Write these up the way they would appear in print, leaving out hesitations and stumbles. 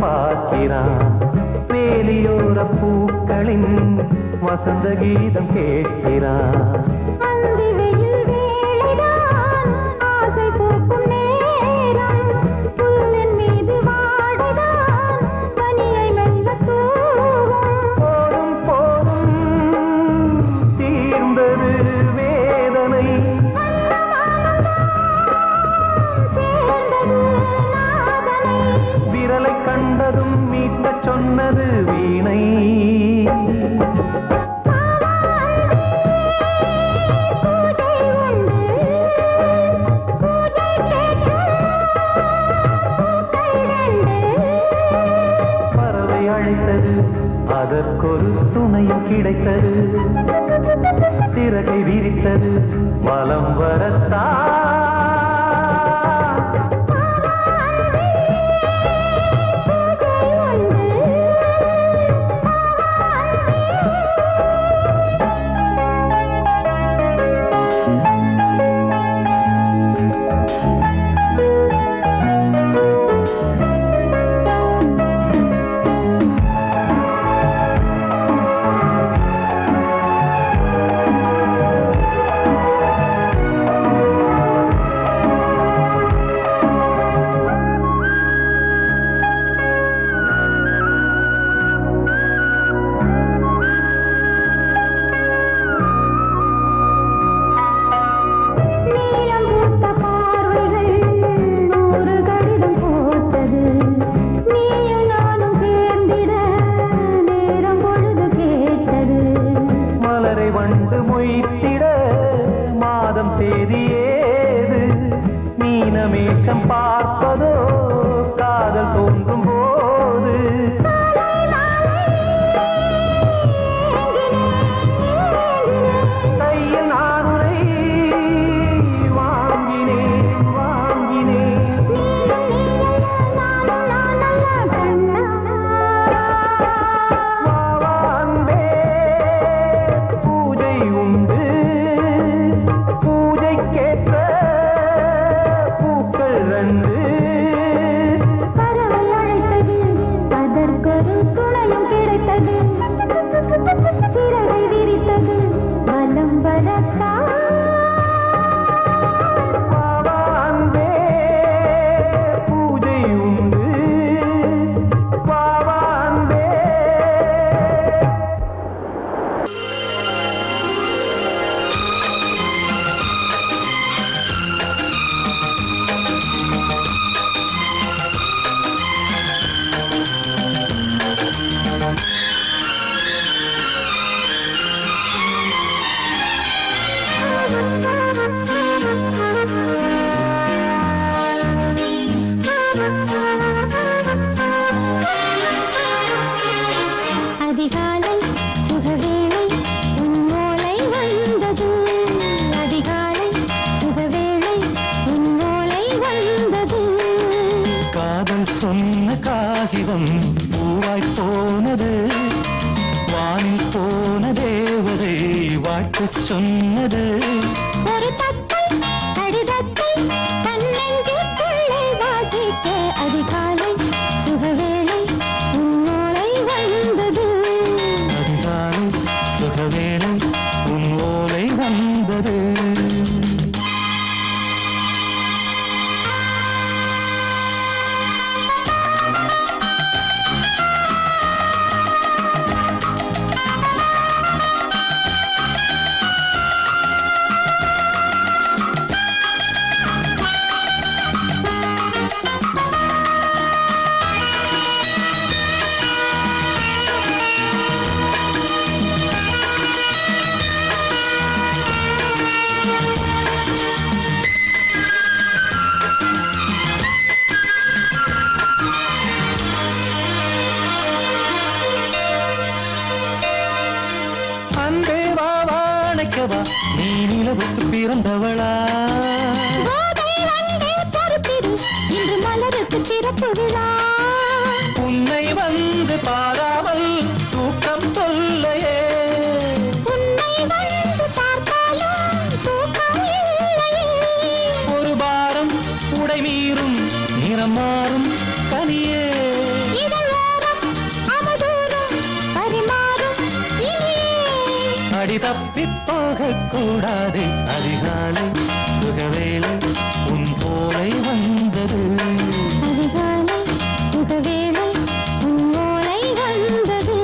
பார்க்கிறான். வேலியோர பூக்களின் வசந்த கீதம் கேட்கிறான். கண்டதும் மீட்ட சொன்னது வீணை. பறவை அழைத்தது, அதற்கொரு துணையும் கிடைத்தது. சிறகை விரித்தது, வலம் வரத்தான். வண்டு மொய்த்திட மாதம் தேதியேது. மீனமேஷம் பார்ப்பதோ காதல் தோன்றும் போது. கையில் நானுரை வாங்கினேன் வாங்கினேன். சிறகை விரித்தது, வலம் வரத்தான். பாவான்பே பூஜை உண்டு, பாவான்பே. அதிகாலை சுகவேளை உன்னோலை வந்தது. அதிகாலை சுகவேளை உன்னோலை வந்தது. காதல் சொன்ன காகிதம் பூவாய் போனது. வானில் போன தேவதை வாழ்த்துச் சொன்னது. ஒரு தத்தை கடிதத்தை தன்னெஞ்சுக்குள்ளே வாசிக்க அதிகாலை சுகவேளை உன்னோலை வந்தது. அதிகாலை சுகவேளை உன்னோலை வந்தது. நீ நிலவுக்கு பிறந்தவளா? இன்று மலருக்கு திறப்பு விழா. உன்னை வந்து பாராமல் தூக்கம் தொல்லையே. உன்னை வந்து பார்த்தாலும் தூக்கம் இல்லையே. ஒரு பாரம் உடை மீறும் நிறம் மாறும் கனியே. தப்பி போக கூடாது. அதிகாலை சுகவேளை உன் போலை வந்தது. அதிகாலை சுகவேளை உன் ஓலை வந்தது.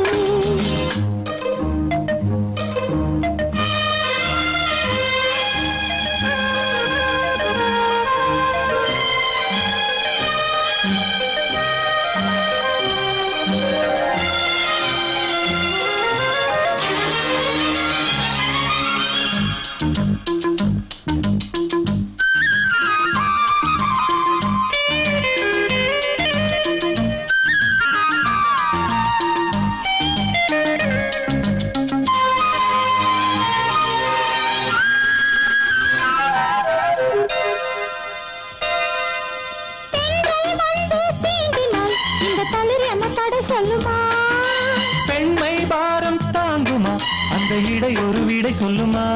பெண்மை பாரம் தாங்குமா? அந்த இடை ஒரு விடை சொல்லுமா?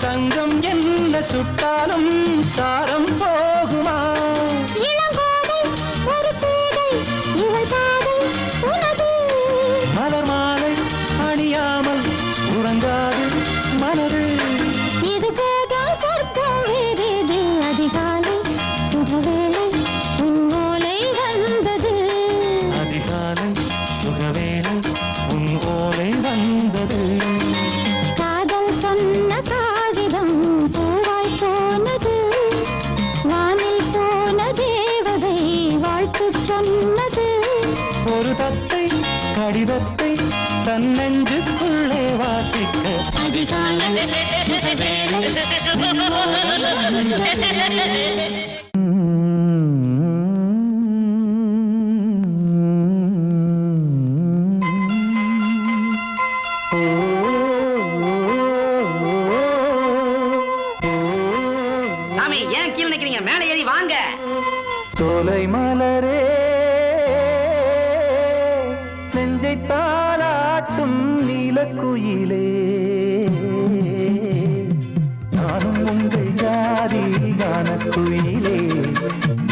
சங்கம் என்ன சுட்டாலும் சாரம் போகுமா? மலர் மாலை அணியாமல் உறங்காது மனது. இது போதும் சொர்க்கம் வேறேது. அதிகாலை சுகவேளை உன் ஓலை வந்தது. அதிகாலை சுகவேளை உன் ஓலை வந்தது. காதல் சொன்ன காகிதம் பூவாய் போனது. வானில் போன தேவதை வாழ்த்து சொன்னது. ஒரு தத்தை கடிதத்தை தன் நெஞ்சுக்குள்ளே வாசிக்க. அதிகாலை சுகவேளை உன் ஓலை வந்தது. சாமி ஏன் கீழே நிக்கிறீங்க? மேலே ஏறி வாங்க. சோலை மலரே நெஞ்சை தாளாட்டும் நீலக்குயிலே, நானும் உங்கள் ஜாதி கானக்குயிலே,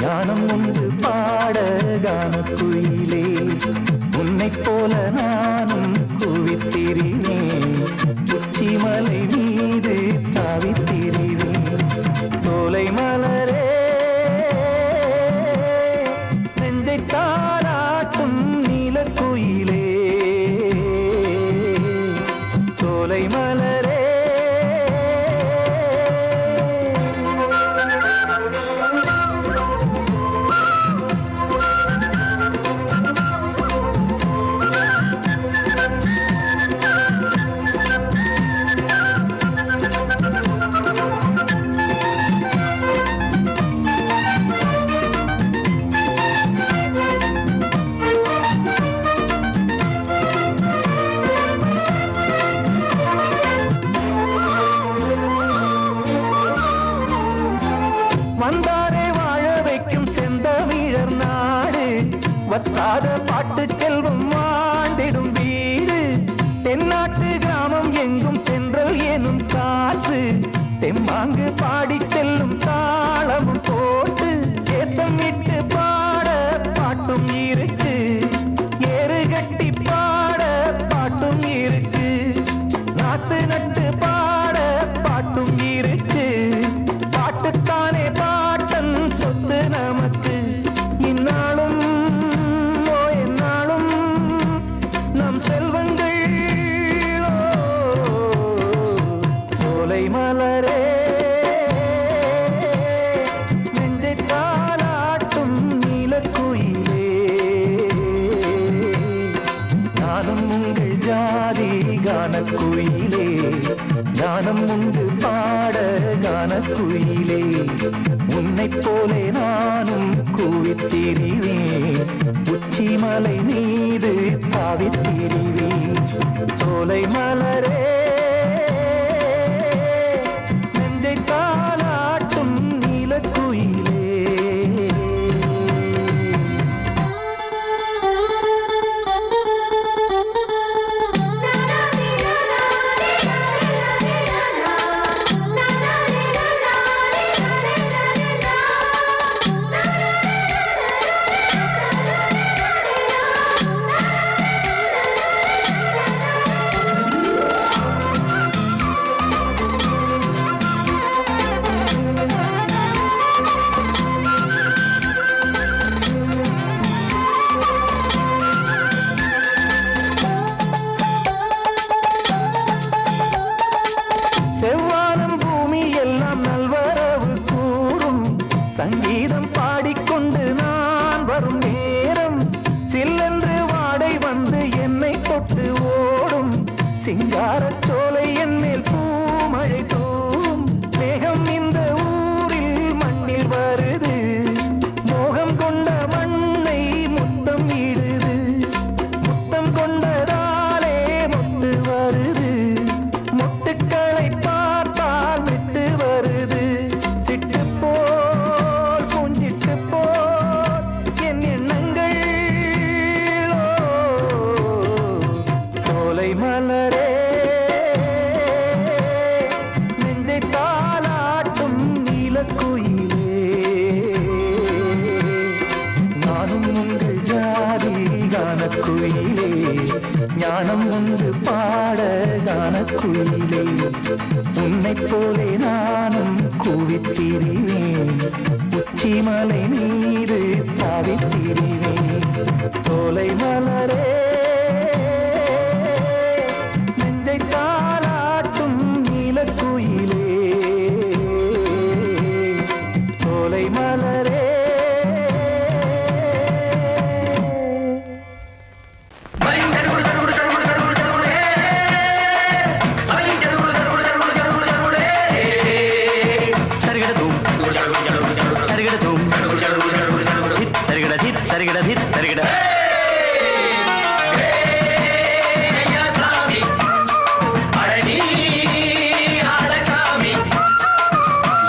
ஞானம் உண்டு பாட கானக்குயிலே. உன்னைப் போல நானும் குவித்திரினேன், உச்சிமலை மீது தாவித்திரினேன். சோலை மலரே நெஞ்சை தாளாட்டும் நீலக்குயிலே, சோலை மலரே. வந்தாரே வாழ வைக்கும் செந்தமிழர் நாடு, வத்தாத பாட்டு செல்வம் வாழ்ந்திடும் வீடு. தென்னாட்டு கிராமம் எங்கும் தென்றல் எனும் காற்று, தெம்மாங்கு பாடி செல்லும் தாளமும் போட்டு. ஏத்தம் விட்டு பாட பாட்டும் இருக்கு, ஏறு கட்டி பாட பாட்டும் இருக்கு, நாத்து நட்டு பாட பாட்டும் இருக்கு. பாட்டுத்தானே பாட்டன் சொத்து நமக்கு. இந்நாளும் எந்நாளும் நம் செல்வங்கள். சோலை மலரே நெஞ்சை தாளாட்டும் நீலக்குயிலே, நானும் உங்கள் ஜாதி கானக்குயிலே, ஞானம் உண்டு பாட கானக்குயிலே. உன்னைப் போலே நானும் கூவித்திரிவேன், உச்சிமலை மீது தாவித்திரிவேன். சோலை மலரே நெஞ்சை தாளாட்டும் நீலக்குயிலே. கானம் ஒன்று பாட கானக்குயிலே உன்னைப் போலே நானும் கூவித்திரிவேன் உச்சிமலை மீது தாவித்திரிவேன் சோலை மலரே நெஞ்சை தாலாட்டும் நீலக்குயிலே சோலை மலரே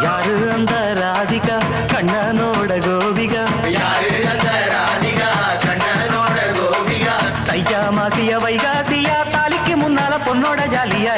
யாரு அந்த ராதிகா கண்ணனோட கோபிகா தையா மாசிய வைகாசியா தாலிக்கு முன்னால பொண்ணோட ஜாலியா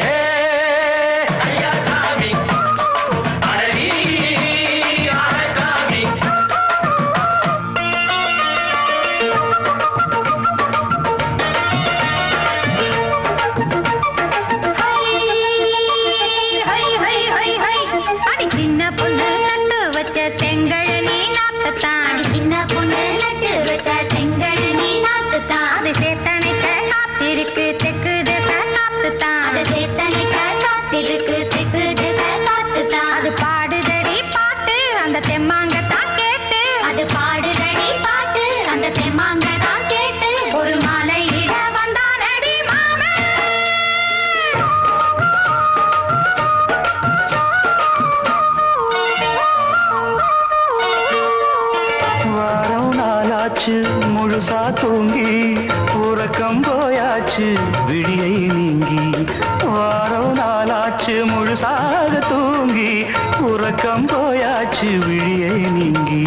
முழுசா தூங்கி உறக்கம் போயாச்சு விடியை நீங்கி வாரம் நாளாச்சு முழுசாக தூங்கி உறக்கம் போயாச்சு விடியை நீங்கி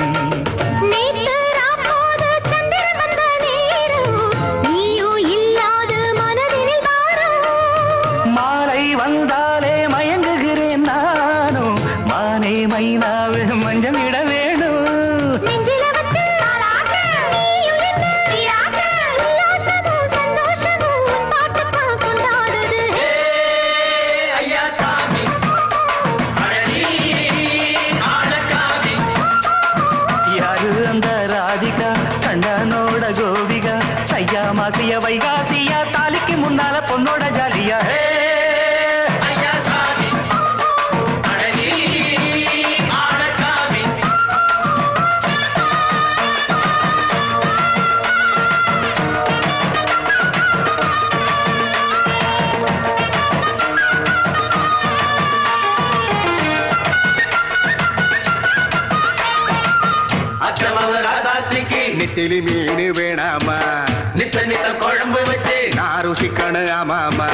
மாலை வந்தாலே மயங்குகிறேன் நானும் மானே மைனாவே மஞ்சம் இட வேணும் கண்ணனோட கோபிகா சையா மாசிய வைகாசியா தாலிக்கு முன்னால பொண்ணோட ஜாலியா நெத்திலி மீன் வேணாமா நித்த நித்த குழம்பு வச்சு நான் ருசிக்கணும் ஆமாமா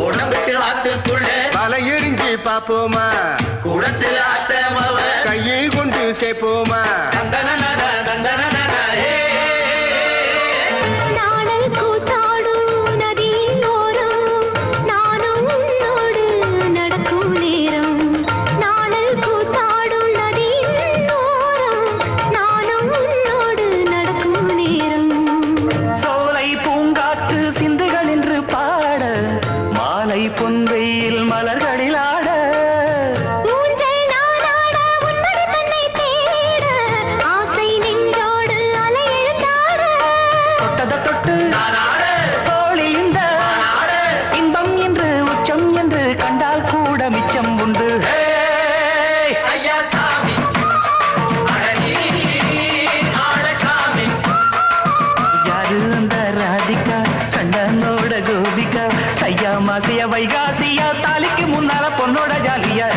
உடம்புக்கு ஆத்துக்குள்ள பல எரிஞ்சு பாப்போமா குடத்தில் ஆத்தமவ கையை கொண்டு சேர்ப்போமா தந்தன தந்தன பொன்வெயில் மலர்களில் ஆட தொட்டத தொட்டு தோழி இந்த இன்பம் என்று உச்சம் என்று கண்டால் கூட மிச்சம் உண்டு யாரு அந்த ராதிகா கண்ணனோட கோபிகா சையா மாசிய வைகாசியா தாலிக்கு முன்னால பொண்ணோட ஜாலியா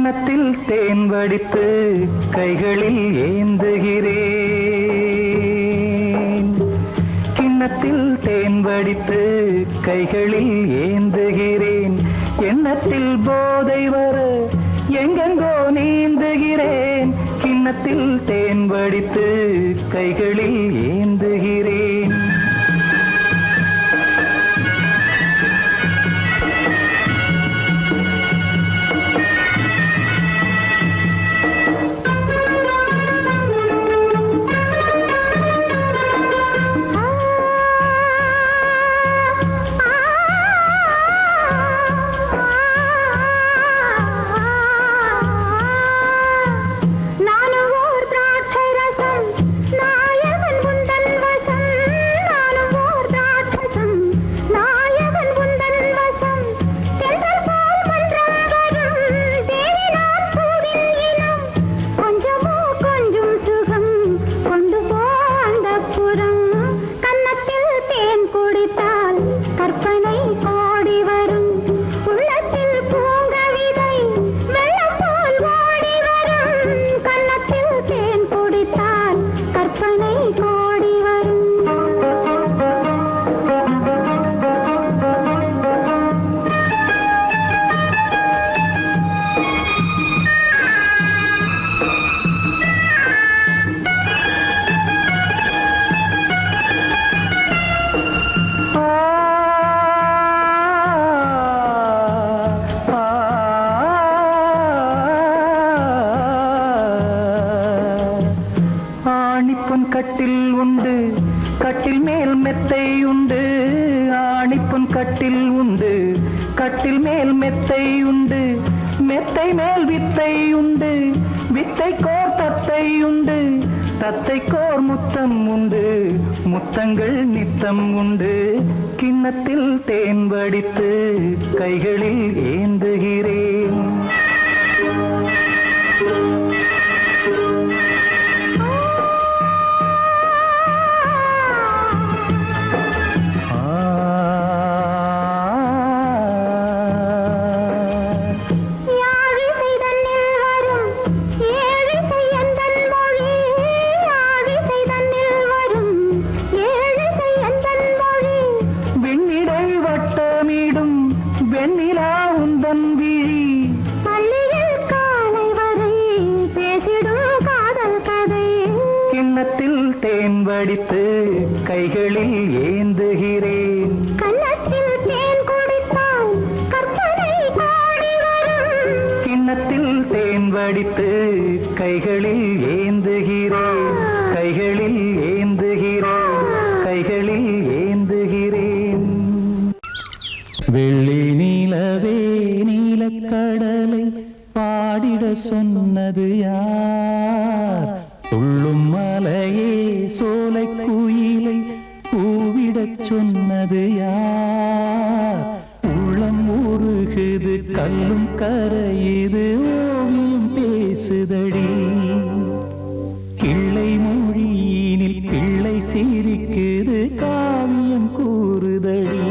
கிண்ணத்தில் தேன் வடித்து கைகளில் ஏந்துகிறேன். கிண்ணத்தில் தேன் வடித்து கைகளில் ஏந்துகிறேன். எண்ணத்தில் போதை வர எங்கெங்கோ நீந்துகிறேன். கிண்ணத்தில் தேன் வடித்து கைகளில் ஏந்துகிறேன். கட்டில் உண்டு, கட்டில் மேல் மெத்தை உண்டு. ஆணிப்பொன் கட்டில் உண்டு, கட்டில் மேல் மெத்தை உண்டு. மெத்தை மேல் வித்தை உண்டு, வித்தை கோர் தத்தை உண்டு. தத்தை கோர் முத்தம் உண்டு, முத்தங்கள் நித்தம் உண்டு. கிண்ணத்தில் தேன் வடித்து கைகளில் ஏந்துகிறேன். கிண்ணத்தில் தேன் வடித்து கைகளில் ஏந்துகிறேன். கன்னத்தில் தேன் குடித்தால் கற்பனை பாடி வரும். கிண்ணத்தில் தேன் வடித்து கைகளில் ஏந்துகிறேன். கைகளில் ஏந்துகிறேன். கைகளில் ஏந்துகிறேன். வெள்ளி நீலவே நீலக்கடலை பாடிட சொன்னது யார்? துள்ளும் மலையே சோலை குயிலை கூவிடச் சொன்னது யார்? உள்ளம் உருகுது கல்லும் கரையுது ஓவியம் பேசுதடி. கிள்ளை மொழியினில் பிள்ளை சிரிக்குது காவியம் கூறுதடி.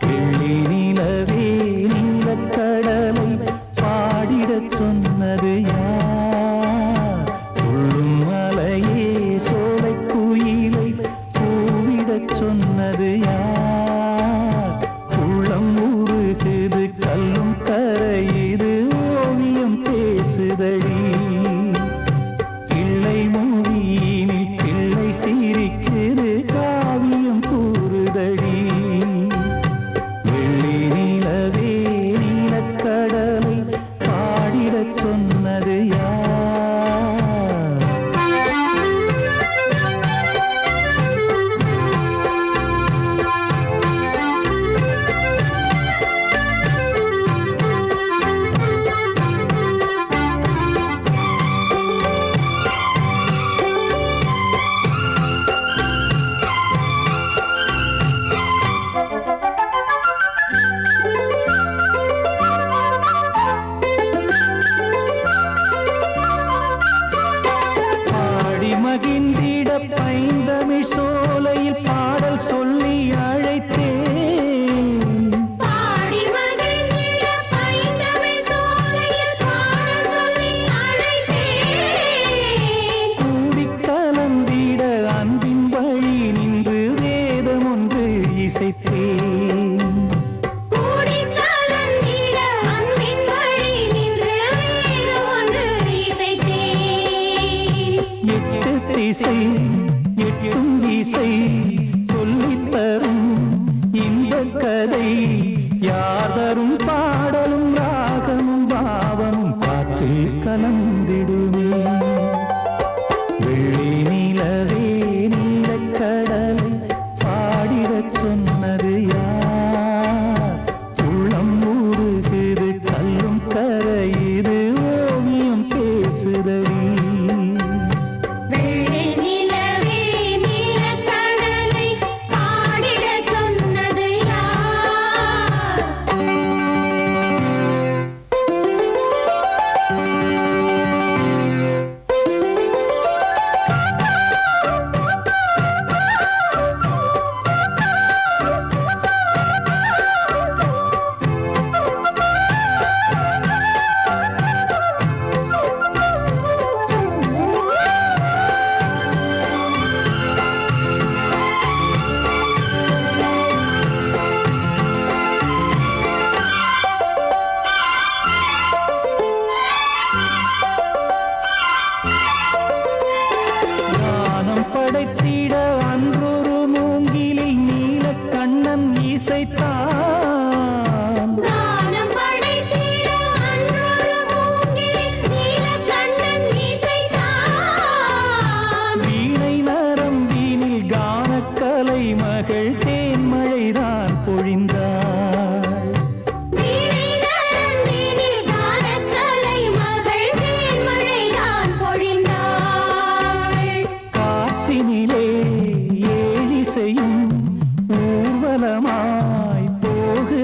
வெள்ளி நிலவே நீலக்கடலை பாடிடச் சொன்னது யார்? சொன்னது யார்? உள்ளம் உருகுது கல்லும் கரையுது ஓவியம் பேசுதடி.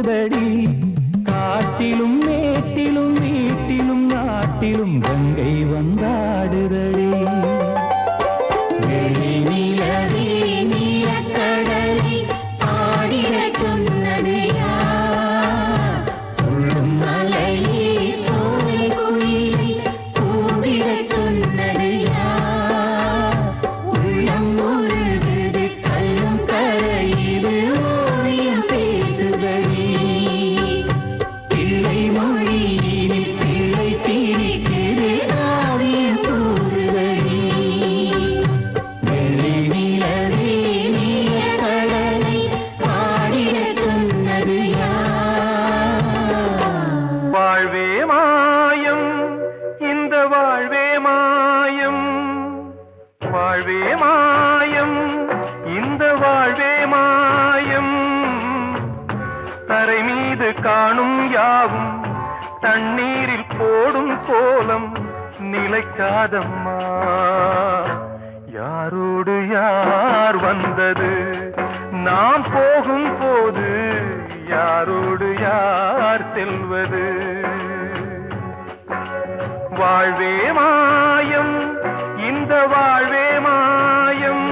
கூடுதடி. காட்டிலும் மேட்டிலும் வீட்டிலும் நாட்டிலும் கங்கை வந்தாடுதடி. நிலவே நீலக்கடலை ஆடிடச் சொன்னது யார்? துள்ளும் மலையே சோலை குயிலை கூவிடச் சொன்னது யார்? உள்ளம் உருகுது கல்லும் கரையுது ஓவியம் பேசுதடி. பிள்ளை மொழியினில் பிள்ளை சிரிக்குது காவியம் கூறுதடி. வெள்ளி நிலவே நீலக்கடலை ஆடிடச் சொன்னது யார்? வாழ்வே மாயம், இந்த வாழ்வே மாயம். வாழ்வே மாயம், இந்த வாழ்வே மாயம். தரை மீது காணும் யாவும் தண்ணீரில் போடும் கோலம் நிலைக்காதம்மா. யாரோடு யார் வந்தது நாம் போகும் போது, யாரோடு யார் செல்வது? வாழ்வே மாயம், இந்த வாழ்வே மாயம்.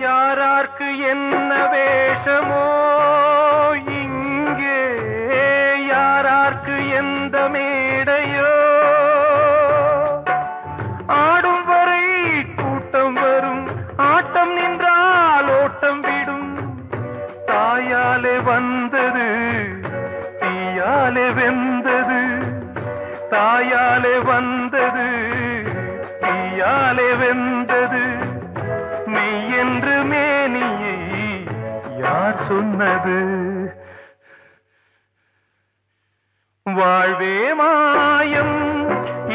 யாரார்க்கு என்ன வேஷமோ இங்கே, யாரார்க்கு எந்த மேடையோ. ஆடும் வரை கூட்டம் வரும், ஆட்டம் நின்றால் ஓட்டம் விடும். தாயாலே வந்தது தீயாலே வெந்தது, தாயாலே வந்தது தீயாலே வெந்தது. மெய் என்று மேனியை யார் சொன்னது? வாழ்வே மாயம்,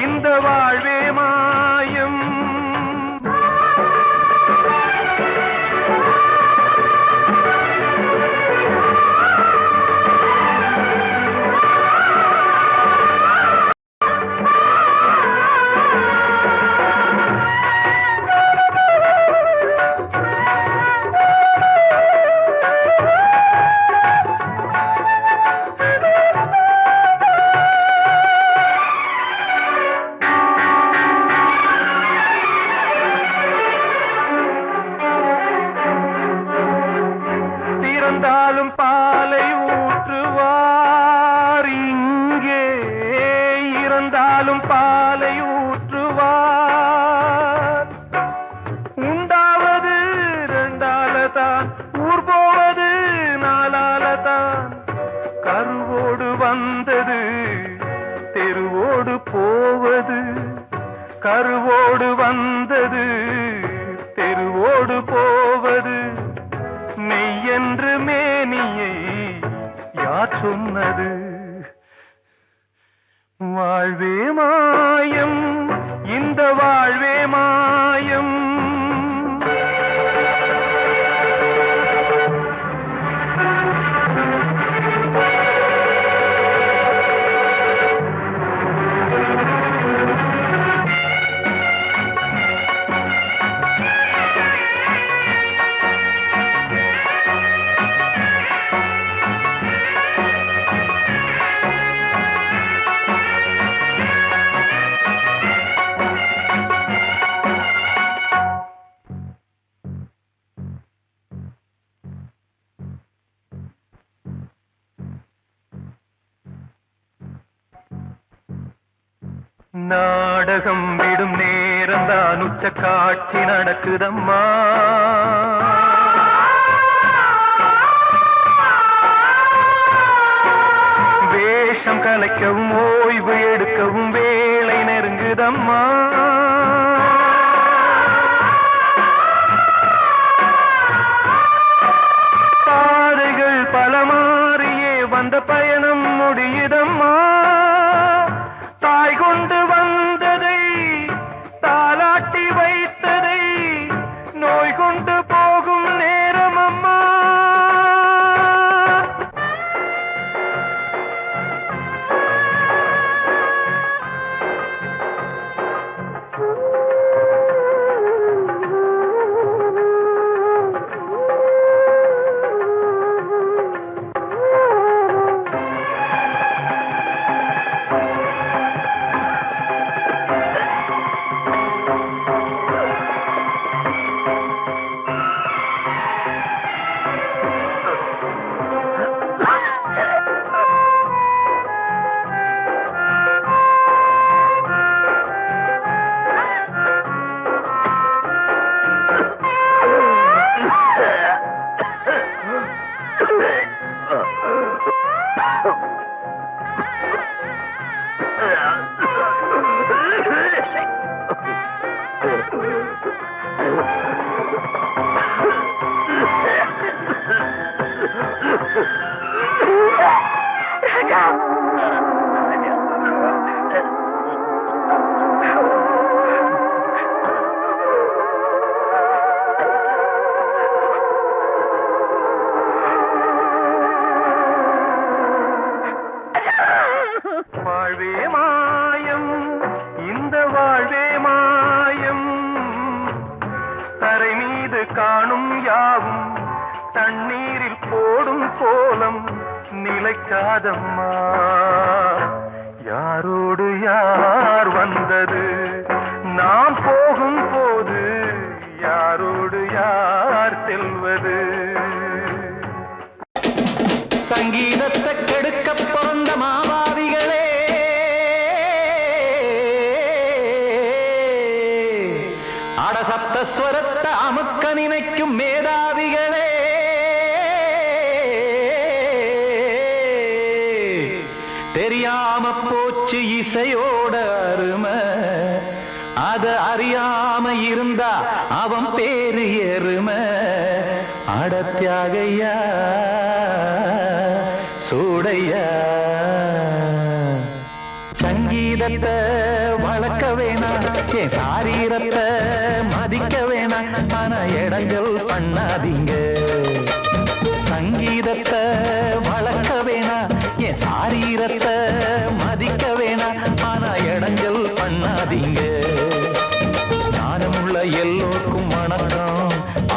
இந்த வாழ்வே மாயம். திறந்தாலும் பாலை ஊற்றுவார் இங்கே, இறந்தாலும் பாலை ஊற்றுவார். உண்டாவது ரெண்டாலதான், ஊர் போவது நாலாலதான். கருவோடு வந்தது தெருவோடு போவது, கருவோடு வந்தது தெருவோடு போவது. மெய் என்று மேனியை யார் சொன்னது? வாழ்வே மாயம், இந்த வாழ்வே மாயம். நாடகம் விடும் நேரம்தான் உச்ச காட்சி நடக்குதம்மா. வேஷ ஏக்கம் கலைக்கவும் ஓய்வு எடுக்கவும் வேளை நெருங்குதம்மா. பாதைகள் பல மாறியே வந்த பயணம் முடியுதம்மா. தாய் கொண்டு வந்ததை தாலாட்டி வைத்ததை நோய் கொண்டு போகும் நேரம் அம்மா. வாழ்வே மாயம், இந்த வாழ்வே மாயம், தரை மீது காணும் யாவும் தண்ணீரில் போடும் கோலம் நிலைக்காதம்மா. யாரோடு யார் வந்தது நாம் போகும் போது, யாரோடு யார் செல்வது. சங்கீதத்தை கெடுக்க பிறந்த மாவாதிகளே, அடசப்தஸ்வரத்தை அமுக்க நினைக்கும் மேதாவிகளே, தெரியாம போச்சு இசையோட அருமை, அத அறியாம இருந்தா அவன் பேரு எருமை. அடத்தியாகையா சூடையா, சங்கீதத்தை வளர்க்க வேணாம், என் சாரீரத்தை மதிக்க வேணாம், ஆனா இடங்கள் பண்ணாதீங்க. சங்கீதத்தை வளர்க்க வேணாம், என் சாரீரத்தை மதிக்க வேணாம், ஆனா இடங்கள் பண்ணாதீங்க. ஞானமுள்ள எல்லோருக்கும் வணக்கம்,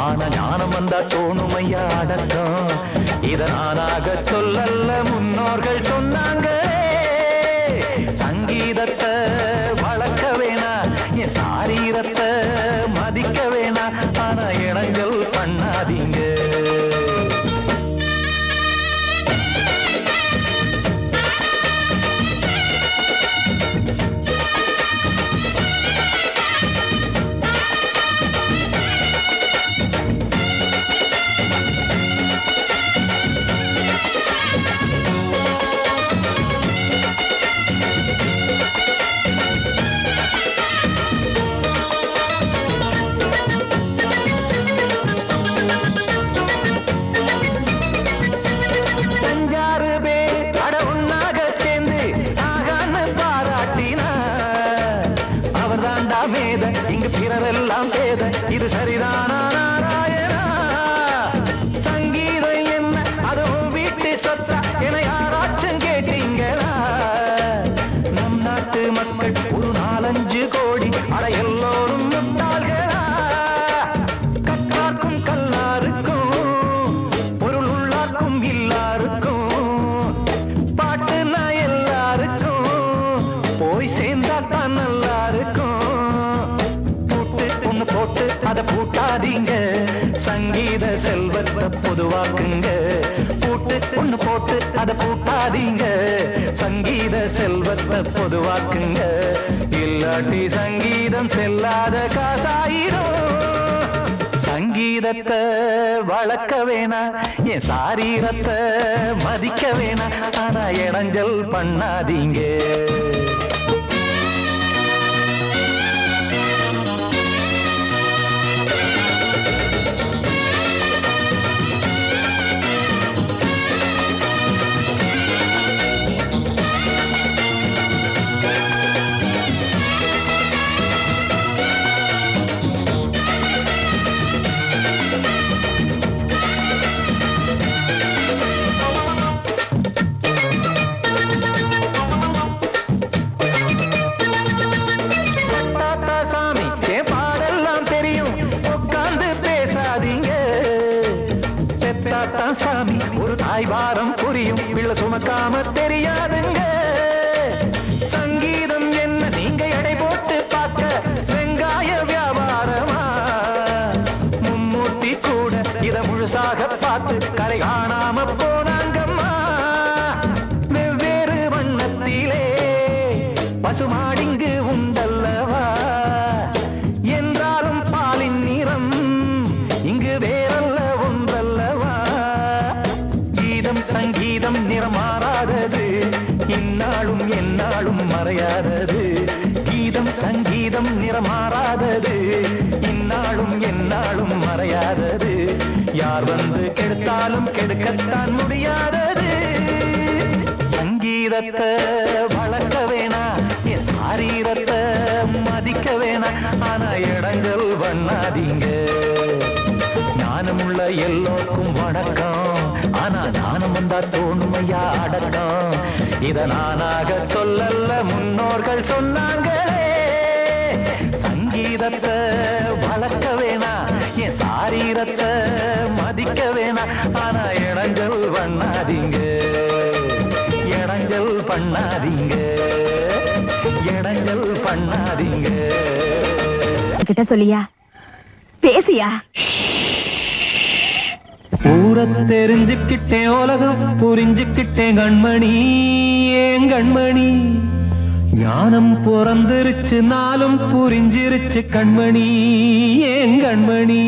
ஆனா ஞானம் வந்தா தோணுமையா அடக்கம். இத நானாக சொல்லல்ல, முன்னோர்கள் சொன்னாங்க. சங்கீதத்தை வளர்க்க வேணா, என் சாரீரத்தை மதிக்க வேணா, ஆனா இனங்கள் பண்ணாதீங்க. இங்கு பிறரெல்லாம் பேத, இது சரிதானா நாராயணா? சங்கீதம் என்ன அதுவும் வீட்டு சொத்தா என யாராச்சும் கேட்டீங்களா? நம் நாட்டு மக்கள் ஒரு 4-5 கோடி, அட எல்லோரும் முட்டாள்களா? கற்றார்க்கும் கல்லாருக்கும் பொருள் உள்ளார்க்கும் இல்லாருக்கும், பாட்டுனா எல்லாருக்கும் போய் சேர்ந்தா தான் நல்லா இருக்கும். போட்டு அதை பூட்டாதீங்க, சங்கீத செல்வத்தை பொதுவாக்குங்க. பூட்டு ஒண்ணு போட்டு அதை பூட்டாதீங்க, சங்கீத செல்வத்தை பொதுவாக்குங்க. இல்லாட்டி சங்கீதம் செல்லாத காசாயிரும். சங்கீதத்தை வளர்க்க வேணா, என் சாரீரத்தை மதிக்க வேணா, ஆனா இடைஞ்சல் பண்ணாதீங்க. சாமி ஒரு தாய் வாரம் புரியும், பிள்ளை சுமக்காம தெரியாதுங்க. சங்கீதம் என்ன நீங்க எடை போட்டு பார்க்க வெங்காய வியாபாரமா? மும்மூர்த்தி கூட இத முழுசாக பார்த்து கரை காணாம போனாங்கம்மா. வெவ்வேறு வண்ணத்திலே பசுமாடிங்கு உண்டல்லவா, என்றாலும் பாலின் நிறம் இங்கு வேறல்ல ஒன்றல்லவா. சங்கீதம் நிறமாறாதது, இந்நாளும் எந்நாளும் மறையாதது. கீதம் சங்கீதம் நிறமாறாதது, இந்நாளும் எந்நாளும் மறையாதது. யார் வந்து கெடுத்தாலும் கெடுக்கத்தான் முடியாதது. சங்கீதத்தை வளர்க்க வேணா, என் சாரீரத்தை மதிக்க வேணா, ஆனா இடங்கள் பண்ணாதீங்க. ஞானமுள்ள எல்லோருக்கும் வணக்கம், ஆனா ஞானம் வந்தா தோணுமையா அடக்கம். இத நானாக சொல்லல்ல, முன்னோர்கள் சொன்னாங்களே. சங்கீதத்தை வளர்க்க வேணா, என் சாரீரத்தை மதிக்க வேணா, ஆனா இடங்கள் பண்ணாதீங்க. இடங்கள் பண்ணாதீங்க, இடங்கள் பண்ணாதீங்க. கிட்ட சொல்லியா பேசியா? ஊரை தெரிஞ்சுக்கிட்டேன், உலகம் புரிஞ்சுக்கிட்டேன் கண்மணி, ஏன் கண்மணி. ஞானம் பிறந்திருச்சு, நாளும் புரிஞ்சிருச்சு கண்மணி, ஏன் கண்மணி.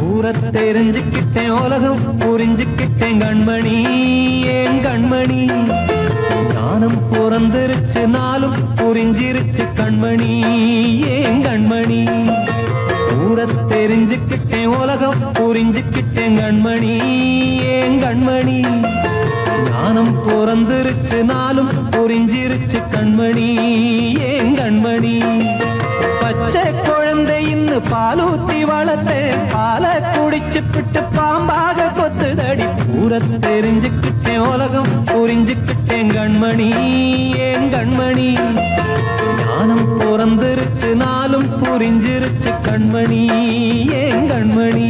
ஊரை தெரிஞ்சுக்கிட்டேன், உலகம் புரிஞ்சுக்கிட்டேன் கண்மணி, ஏன் கண்மணி. ஞானம் பிறந்திருச்சு, நாளும் புரிஞ்சிருச்சு கண்மணி, ஏன் கண்மணி. ஊரை தெரிஞ்சுக்கிட்டேன், உலகம் புரிஞ்சுக்கிட்டேன் கண்மணி, ஏன் கண்மணி. ஞானம் பிறந்திருச்சு, நாளும் புரிஞ்சிருச்சு கண்மணி, ஏன் கண்மணி. பச்சை குழந்தை இன்னும் பாலூத்தி வளர்த்தேன், பாலை குடிச்சு பிட்டு பாம்பாக கொத்துதடி. ஊரை தெரிஞ்சுக்கிட்டேன், உலகம் புரிஞ்சுக்கிட்டேன் கண்மணி, ஏன் கண்மணி. ஞானம் பிறந்திருச்சு, நாளும் புரிஞ்சிருச்சு கண்மணி, ஏன் கண்மணி.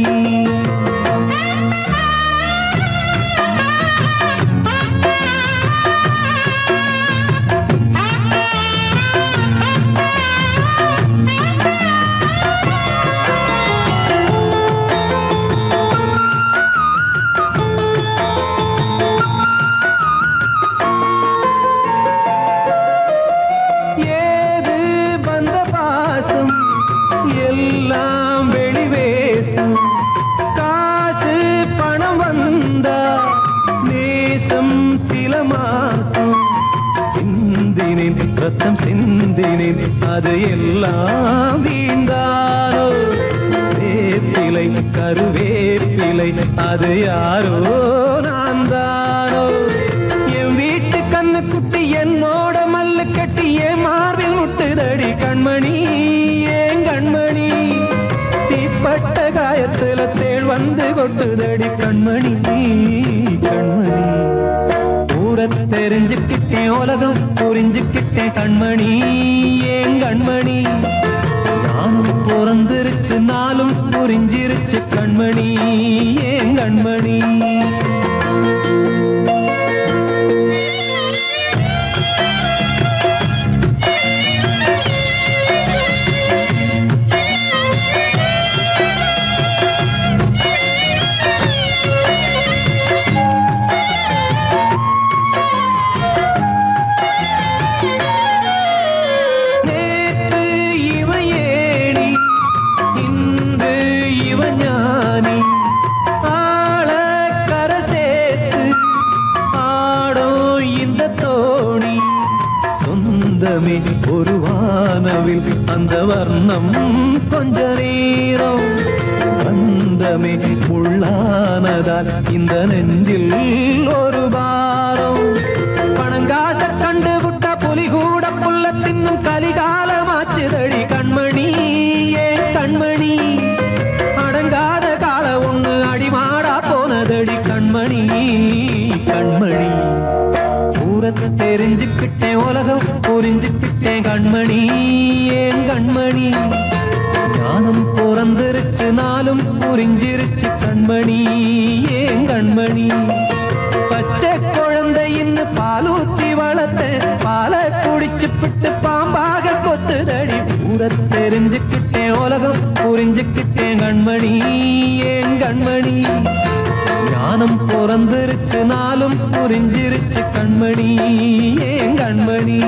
ரத்தம் சிந்தினேன், அது எல்லாம் வீண்டாரோ. வேப்பிலை கருவேப்பிலை, அது யாரோ நான் தானோ. என் வீட்டு கண்ணு குட்டி என்னோட மல்லு கட்டி என் மார்பில் முட்டுதடி கண்மணி, ஏன் கண்மணி. தீப்பட்ட காயத்துல தேள் வந்து கொட்டுதடி கண்மணி, கண்மணி. ஊரை தெரிஞ்சுக்கிட்டேன், உலகம் புரிஞ்சுக்கிட்டேன் கண்மணி, ஏன் கண்மணி. ஞானம் பிறந்திருச்சு, நாளும் புரிஞ்சிருச்சு கண்மணி, ஏன் கண்மணி. பூவில் அந்த வர்ணம் கொஞ்ச நேரம் பந்தமே உள்ளானதால் இந்த நெஞ்சில் ஒரு பாரம் பணங்காட்ட கண்டு விட்ட புலி கூட புல்ல தின்னும் கலிகாலமாச்சுதடி கண்மணி ஏன் கண்மணி அடங்காத கால ஒண்ணு அடிமாடா போனதடி கண்மணி கண்மணி ஊரத்தை தெரிஞ்சுக்கிட்டேன் உலகம் புரிஞ்சுக்கிட்டேன் கண்மணி ஏன் கண்மணி ஞானம் பிறந்திருச்சு நாளும் புரிஞ்சிருச்சு கண்மணி ஏன் கண்மணி பச்சை குழந்தை இன்னும் பாலூத்தி வளர்த்தேன் பாலை குடிச்சுப்பிட்டு பாம்பாக கொத்துதடி ஊரத்தை தெரிஞ்சுக்கிட்டேன் உலகம் புரிஞ்சுக்கிட்டேன் கண்மணி ஏன் கண்மணி ஞானம் பிறந்திருச்சு நாளும் புரிஞ்சிருச்சு கண்மணி ஏன் கண்மணி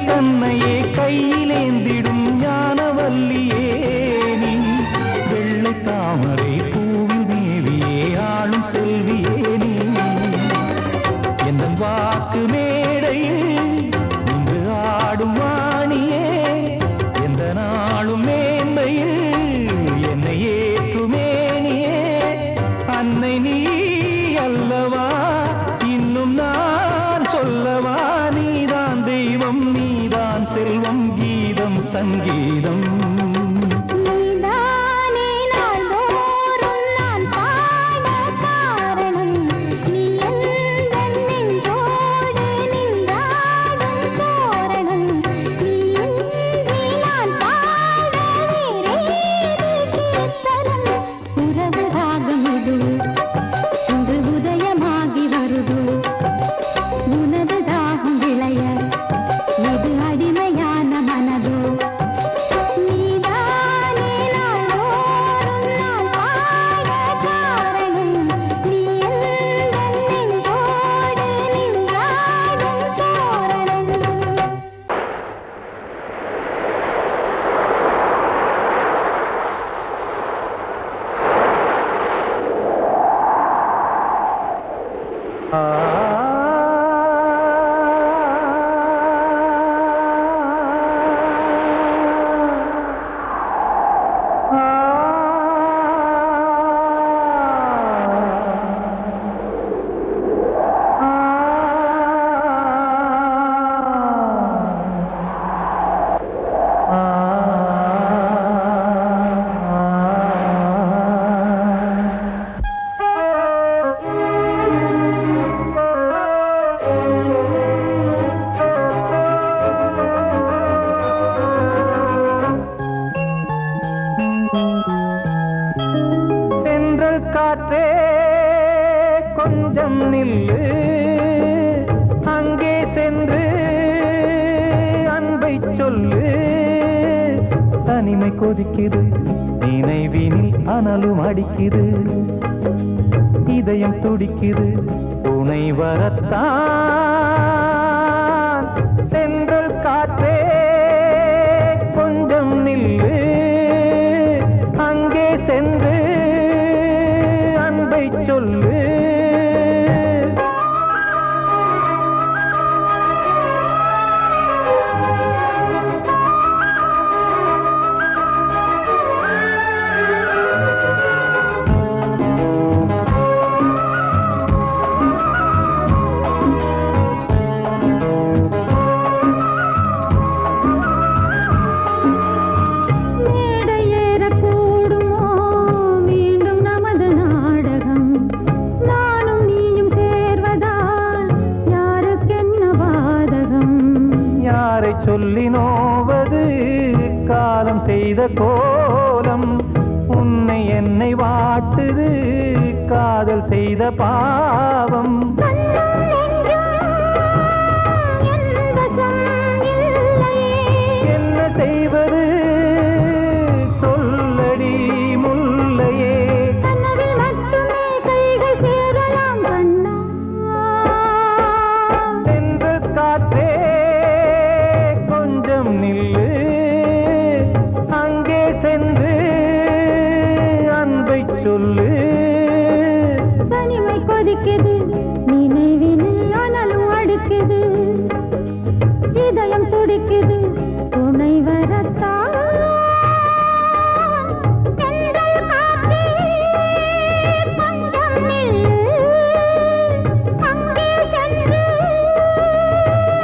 தன்னையே கையிலேந்திடும் ஞானவல்லியே நீ வெள்ளை தாமரை பூவில் மேவியே ஆளும் செல்வியே நீ என் வாக்கு தென்றல் காற்றே கொஞ்சம் நில்லு, அங்கே சென்று அன்பை சொல்லு. தனிமை கொதிக்குது, நினைவினில் அனலும் அடிக்குது, இதயம் துடிக்குது, துணை வரத்தான். தென்றல் காற்றே கொஞ்சம் நில்லு, அங்கே சென்று அன்பை சொல்லு. சொல்லி நோவது காலம் செய்த கோலம், உன்னை என்னை வாட்டுது காதல் செய்த பாவம். என்ன செய்வது சொல்லடி முல்லையே, சென்று காற்றே கொஞ்சம் நில்லு, அங்கே சென்று அன்பை சொல்லு. தனிமை கொதிக்குது, நினைவினில் அனலும் அடிக்குது, இதயம் துடிக்குது, துணை வரத்தான். தென்றல் காற்றே கொஞ்சம் நில்லு, அங்கே சென்று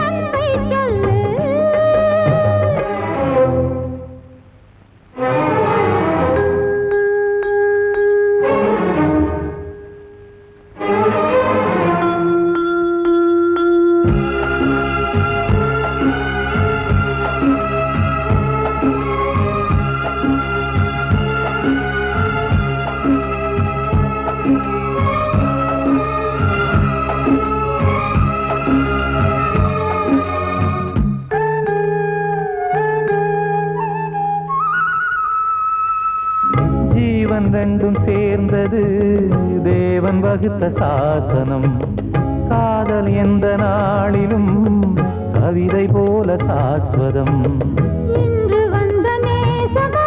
அன்பை சொல்லு. ஜீவன் ரெண்டும் சேர்ந்தது தேவன் வகுத்த சாசனம், காதல் எந்த நாளிலும் கவிதை போல சாஸ்வதம். இன்று வந்த நேசமோ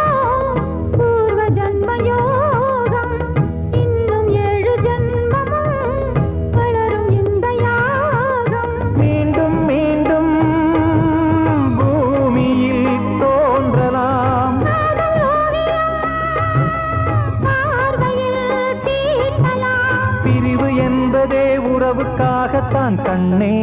பூர்வ ஜன்ம யோகம், இன்னும் 7 ஜன்மமும் வளரும் இந்த யாகம். மீண்டும் மீண்டும் பூமியில் தோன்றலாம், பிரிவு என்பதே உறவுக்காகத்தான் கண்ணே.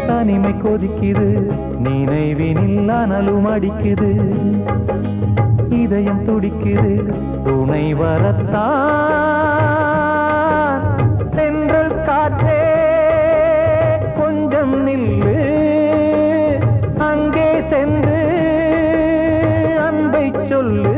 தனிமை கொதிக்குது, நினைவினில் அனலும் அடிக்குது, இதயம் துடிக்குது, துணை வரத்தான். சென்றல் காற்றே கொஞ்சம் நில்லு, அங்கே சென்று அன்பை சொல்லு.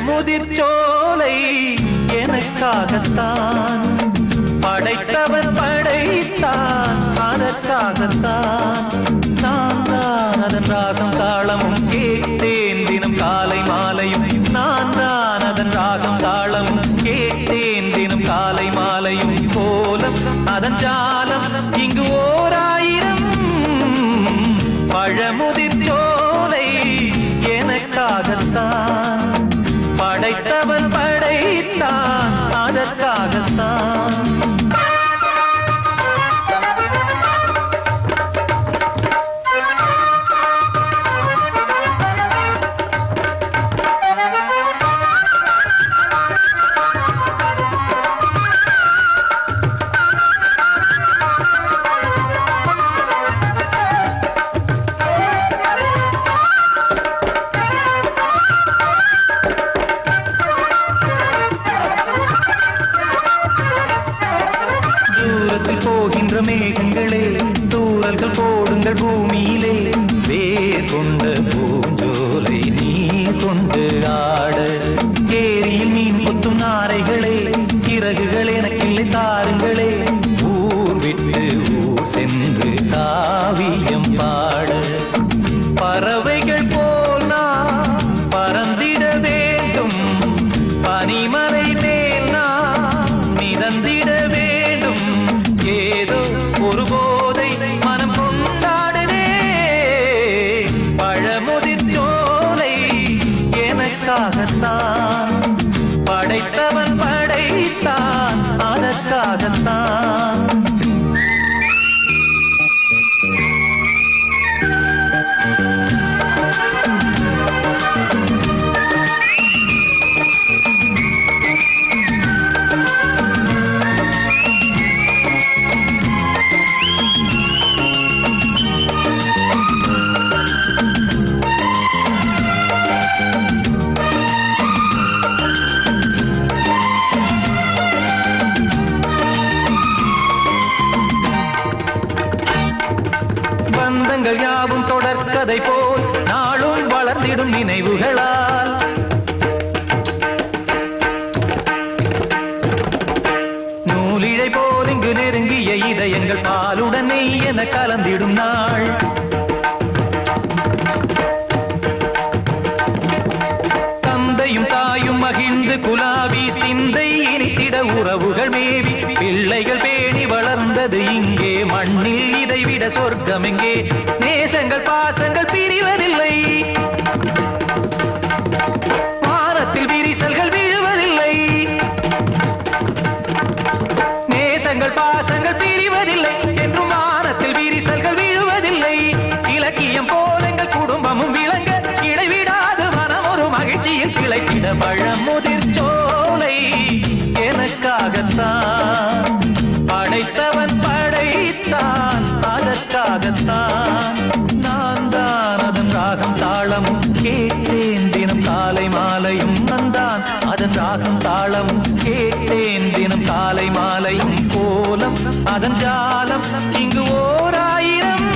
முதிர்ச்சோலை எனக்காகத்தான் படைத்தவன் படைத்தான், அதற்காகத்தான் நான் தான் அதன் ராகம் தாளமும் கேட்டேன் தினம் காலை மாலையும். நான் தான் அதன் ராகம் தாளமும் கேட்டேன் தினம் காலை மாலையும். கோலம் அதன் ஜாலம் இங்கு 1000 பழமுதிர்ச்சோலை எனக்காகத்தான் அதற்காகத்தான் படைத்தவன் படைத்தான் அதற்காகத்தான். பந்தங்கள் யாவும் தொடர்கதை போல் நாளும் வளர்ந்திடும் நினைவுகளால் நூலிழை போல் இங்கு நெருங்கிய இதயங்கள் பாலுடன் நெய் என கலந்திடும் நாள். தந்தையும் தாயும் மகிழ்ந்து குலாவி சிந்தை இனித்திட உறவுகள் மேவி பிள்ளைகள் பேணி வளர்ந்தது இங்கே மண்ணில் இதைவிட சொர்க்கம் எங்கே. நேசங்கள் பாசங்கள் பிரிவதில்லை வானத்தில் விரிசல்கள் விழுவதில்லை. நேசங்கள் பாசங்கள் பிரிவதில்லை என்றும் வானத்தில் விரிசல்கள் விழுவதில்லை. இலக்கியம் போல எங்கள் குடும்பமும் விளங்க இடைவிடாது மனம் ஒரு மகிழ்ச்சியில் கிளைத்திட பழமுதிர் சோலை எனக்காகத்தான் படைத்தவன் படைத்தான் அதற்காகத்தான். நான் தான் அதன் ராகம் தாளமும் கேட்டேன் தினம் காலை மாலையும் வந்தான் அதன் ராகம் தாளமும் கேட்டேன் தினம் காலை மாலையும் கோலம் அதன் ஜாலம் இங்கு ஓர் ஆயிரம்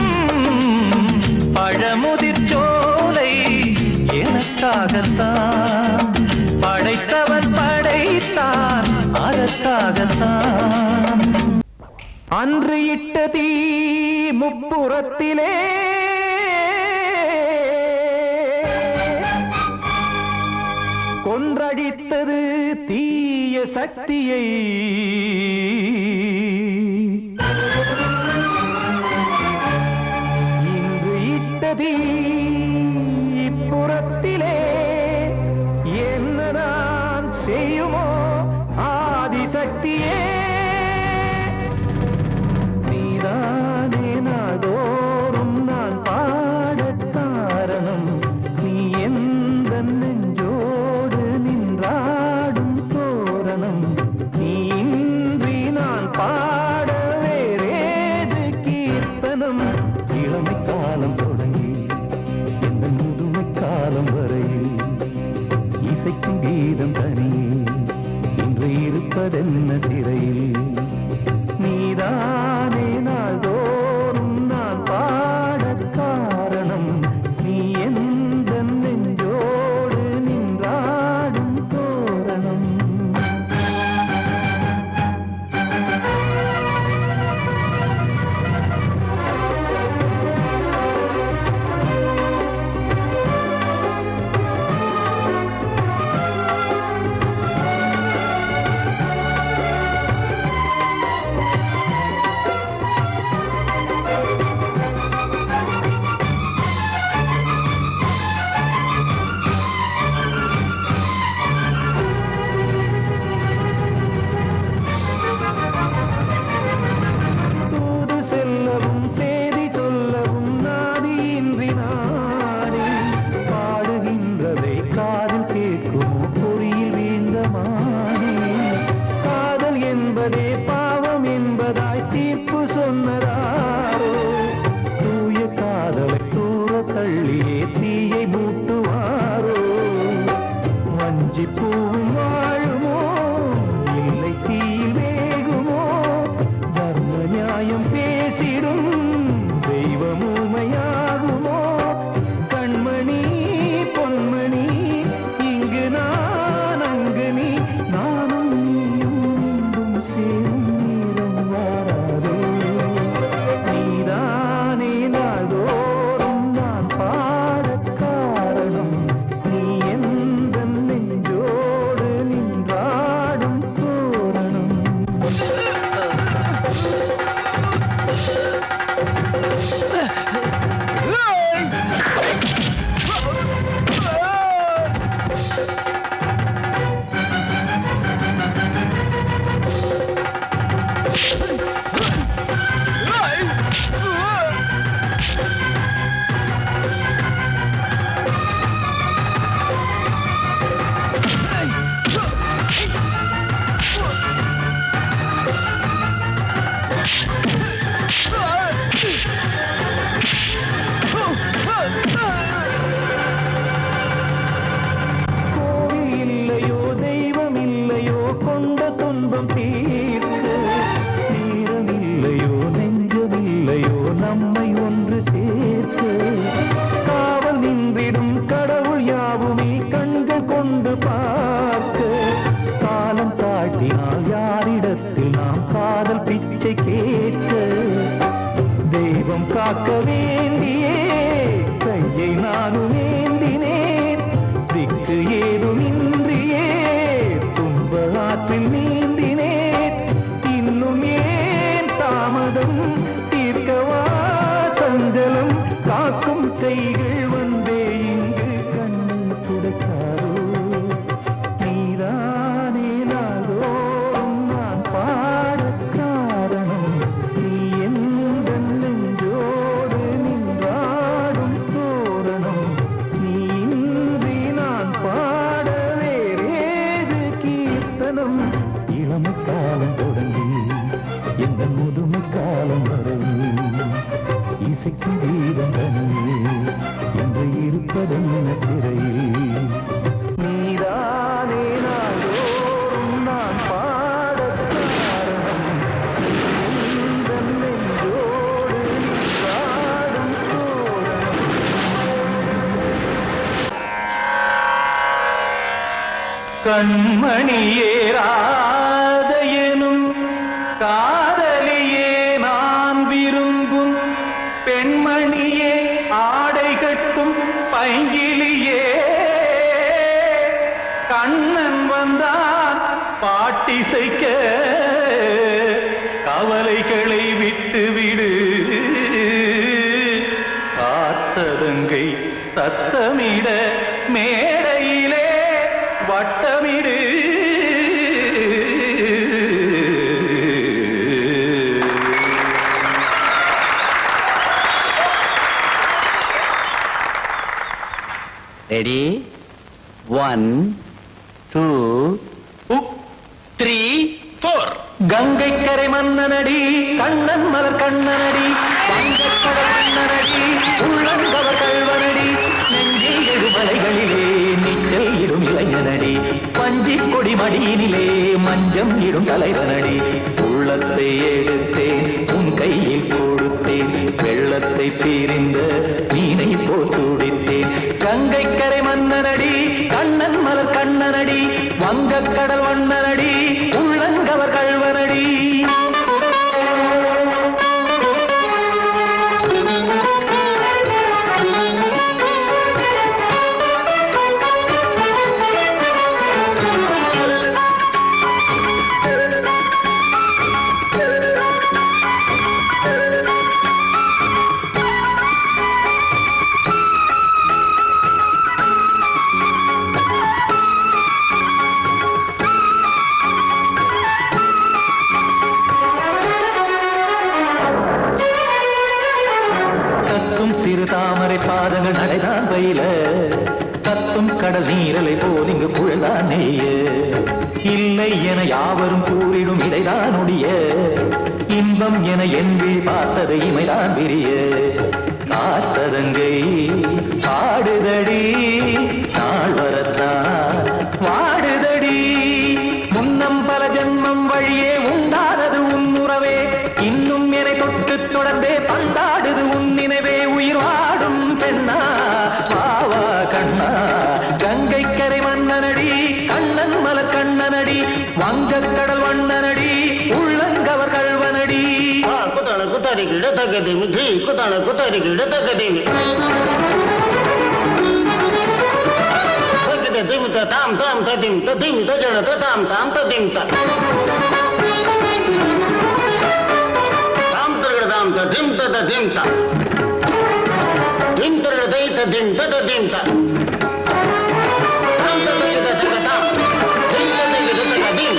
பழமுதிர் சோலை எனக்காகத்தான் படைத்தவன் படைத்தான் அதற்காகத்தான். அன்று இட்ட தீ முப்புறத்திலே கொன்றடித்தது தீய சக்தியை. இன்று இட்ட தீ இப்புறத்திலே என்னதான் செய்யுமோ ஆதிசக்தியே. நீதானே நாள்தோறும் நான் பாடக் காரணம். நீ எந்த நெஞ்சோடு நின்றாடும் தோரணம். நீ இன்றி நான் பாட வேறேது கீர்த்தனம். இளமை காலம் தொடங்கி எந்த முதுமை காலம் வரையில் இசைக்கும் கீதம் தனியே இன்று இருப்பதென்ன சிறையில். நீதானே நாள்தோறும் நான் பாடக் காரணம். நீ எந்த நெஞ்சோடு நின்றாடும் தோரணம். நின்றாடும் பார்க்க காலம் தாட்டினால் யாரிடத்தில் நாம் காதல் பிச்சை கேட்க தெய்வம் காக்க வேண்டியே கையை நானும் ஏந்தினேன் திக்கு ஏதுமின்றியே துன்ப ஆற்றில் நீந்தினேன் இன்னும் ஏன் தாமதம் தீர்க்கவா சஞ்சலம் காக்கும் கைகள் வந்தே இங்கு கண்ணீர் துடைக்காரோ நீதானே நாளோறும் நான் பாடக் காரணம் நீ எந்த நெஞ்சோடு நின்றாடும் தோரணம் நீ இன்றி நான் பாட வேறேது கீர்த்தனம் இளமை காலம் தொடங்கி எந்த முதுமை காலம் வரையில் இசைக்கும் கீதம் தனியே என்று இருப்பதென்ன சிறையில் நீதானே நாளோறும் நான் பாடக் காரணம் எந்த நெஞ்சோடு நின்றாடும் தோரணம் கண்மணியேராத எனும் காதலியே நான் விரும்பும் பெண்மணியே ஆடை கட்டும் பைங்கிலியே கண்ணன் வந்தான் பாட்டிசைக்க கவலைகளை விட்டுவிடு காசதங்கை சத்தமிட மேடையிலே வட்டமிடு ரெடி 1 2 3 4 கங்கை கரை மன்னனடி கண்ணன் மலர் கண்ணனடி வங்கக்கடல் மன்னனடி உள்ளங்கவர் கல்வனடி நெஞ்சில் எழுமலைகளிலே நீச்சல் இடும் இளைஞனடி பஞ்சிக் கொடி மடியினிலே மஞ்சம் இடும் தலைவனடி உள்ளத்தை எடுத்தேன் உன் கையில் கொடுத்தேன் வெள்ளத்தை தீரிந்த மீனை போல் துடித்தேன் கங்கை கரை மன்னனடி கண்ணன் மலர் கண்ணனடி வங்கக்கடல் வண்ணனடி உள்ளங்கவர் கல்வனடி சிறு தாமரை பாதங்கள் நடைதான் பயில கத்தும் கடல் நீரலை போல் இங்கு புழல்தான் நெய்ய இல்லை என யாவரும் கூறிடும் இதைதான் ஒடிய இன்பம் என என்பி பார்த்தது இமைதான் விரிய காசதங்கை பாடுதடி நாள் வரத்தான் வாடுதடி முன்னம் பல ஜென்மம் வழியே உண்டானது உன் உறவே இன்னும் என்னை தொட்டு தொடர்ந்தே பந்தாடுது உன் நினைவே உயிர் வாடும் பெண்ணா பாவா கண்ணா கங்கை கரை மன்னனடி கண்ணன் மலர் கண்ணனடி வங்கக்கடல் வண்ணனடி உள்ளங்கவர் கல்வனடி குத்தான குத்தாரி கிட தகதிமி ஜி குத்தான குத்தாரி கிட தகதிமி திம் தாம் தாம் ததிம் ததிம் தஜட தாம் தாம் ததிம் தாம் தாம் ததிம் ததிம் தாம் திம் தரட தை ததிம் ததிம் தாம் தாம் ததிம் ததிம் தாம் திம் ததிம் ததிம்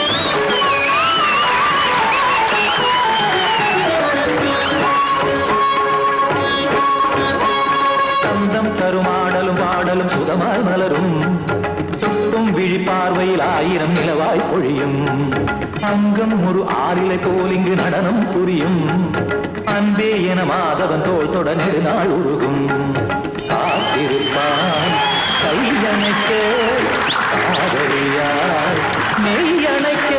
சந்தம் தருமாடலும் பாடலும் சுகமாய் மலரும் சுட்டும் விழி பார்வையில் ஆயிரம் நிலவாய் பொழியும் அங்கம் ஒரு ஆறிலை போல் இங்கு நடனம் புரியும் அன்பே என மாதவன் தோல் தொட நெடுநாள் உருகும் காத்திருப்பான் கையணைக்க காதலியார் மெய்யணைக்க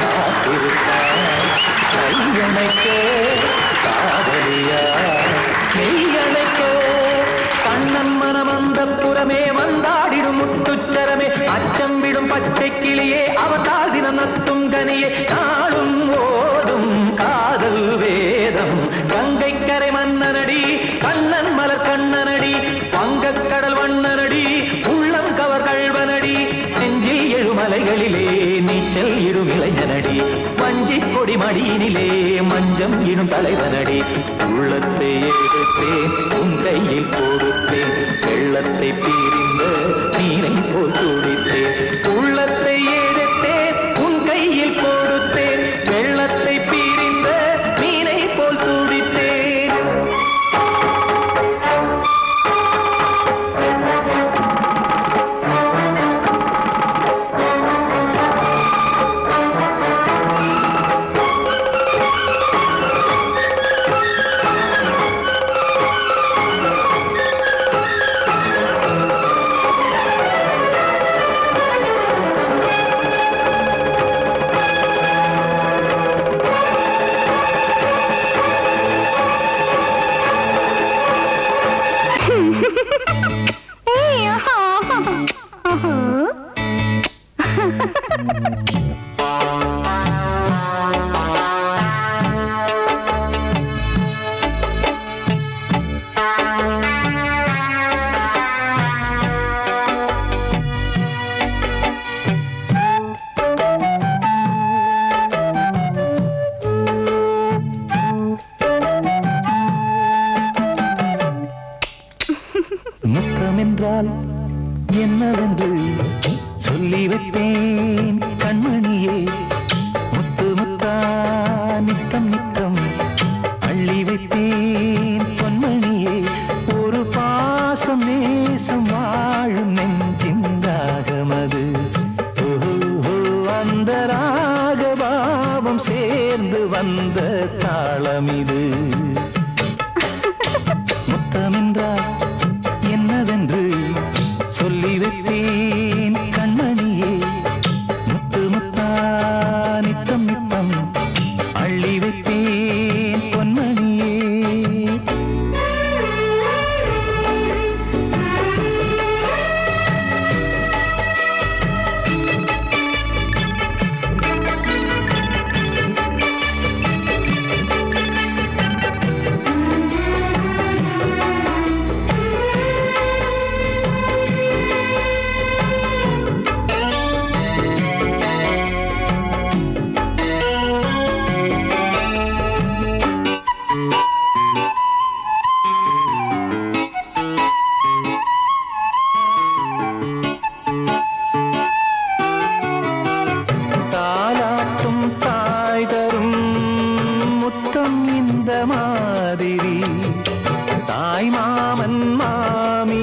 காத்திருப்பான் கையணைக்க காதலியார் மெய்யணைக்க கண்ணன் மனமந்த புறமே வந்தாடிடும் முத்துச்சரமே அச்சம் துள்ளும் பச்சை கிளியே அவதால் தினம் நத்தும் கனியே நாளும் ஓடும் காதல் வேதம் கங்கை கரை மன்னனடி கண்ணன் மலர் கண்ணனடி வங்கக்கடல் வண்ணனடி உள்ளம் கவர் கழ்வனடி நெஞ்சில் எழுமலைகளிலே நீச்சல் இடும் இளைஞனடி வஞ்சி கொடி மடியினிலே மஞ்சம் இடும் தலைவனடி உள்ளத்தை எடுத்தேன் உன் கையில் கொடுத்தேன் வெள்ளத்தை பீரிந்த நீரை போல் துடித்தேன் உள்ளத்தை எடுத்தேன் உன் கையில் கொடுத்தேன் வெள்ளத்தை பீரிந்த நீரை போல் துடித்தேன் முத்தமென்றால் என்னவென்று சொல்லி வைப்பேன் கண்மணியே முத்து முத்தா நித்தம் நித்தம் அள்ளி வைப்பேன் பொன்மணியே ஒரு பாசம் நேசம் வாழும் நெஞ்சிந்தாகமது அந்த ராகபாவம் சேர்ந்து வந்த தாளமிது முத்தமென்றால் என்னவென்று சொல்லி வைப்பேன் கண்மணியே முத்து முத்தா நித்தம் நித்தம் அள்ளி வைப்பேன் பொன்மணியே தாலாட்டும் தாய் தரும் முத்தம் இந்த மாதிரி தாய் மாமன் மாமியார்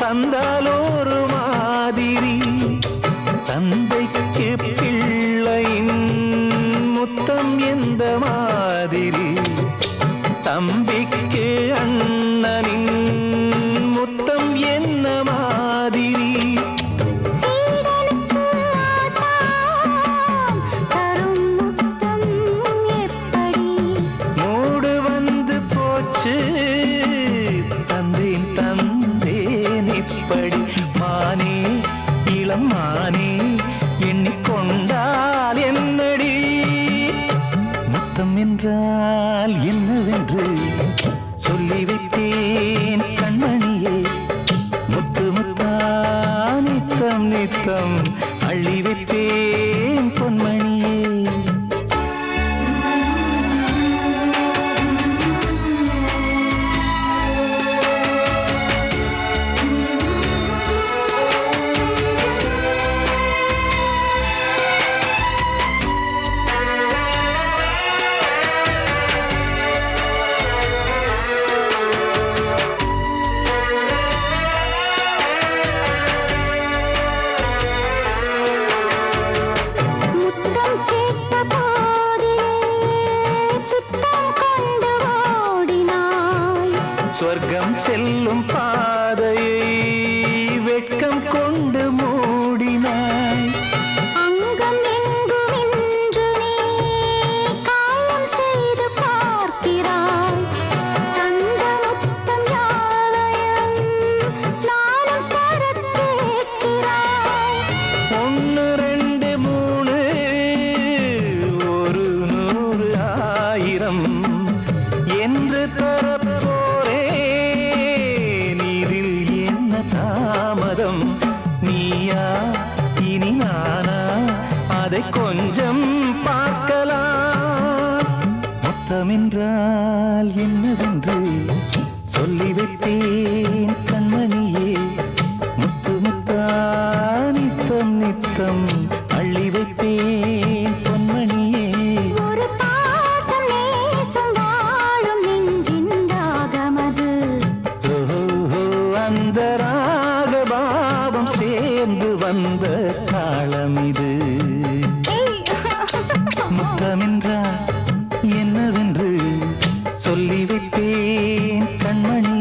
தந்தாலோரு மாதிரி தந்தைக்கு பிள்ளையின் முத்தம் எந்த மாதிரி தம்பிக்கு அண்ணனின் முத்தம் என்ன மாதிரி மூடு வந்து போச்சு தந்தேன் தந்தேன் இப்படி மானே இளம் மானே எண்ணிக்கொண்டால் என்னடி முத்தம் என்றால் என்னவென்று சொல்லி வைப்பேன் கண்மணியே முத்து முத்தா நித்தம் நித்தம் அள்ளி வைப்பேன் பொன்மணியே சொர்க்கம் செல்லும் பாதையை வெட்கம் கொண்டு மூடினாய் அங்கம் எங்கும் இன்று நீ காயம் செய்து பார்க்கிறாய் தந்த முத்தம் யாவையும் நானும் தரக் கேட்கிறாய் அதை கொஞ்சம் பார்க்கலாம். முத்தமென்றால் என்னவென்று சொல்லி வைத்தேன் கண்மணியே. முத்து முத்தா நித்தம் நித்தம் அள்ளி வைத்தேன் பொன்மணியே. ஒரு பாசம் நேசம் வாழும் நெஞ்சின் தாகமது. ஓஹோ, அந்த ராகபாவம் சேர்ந்து வந்த தாளம் இது. முத்தமென்றால் என்னவென்று சொல்லி வைத்தேன் கண்மணி.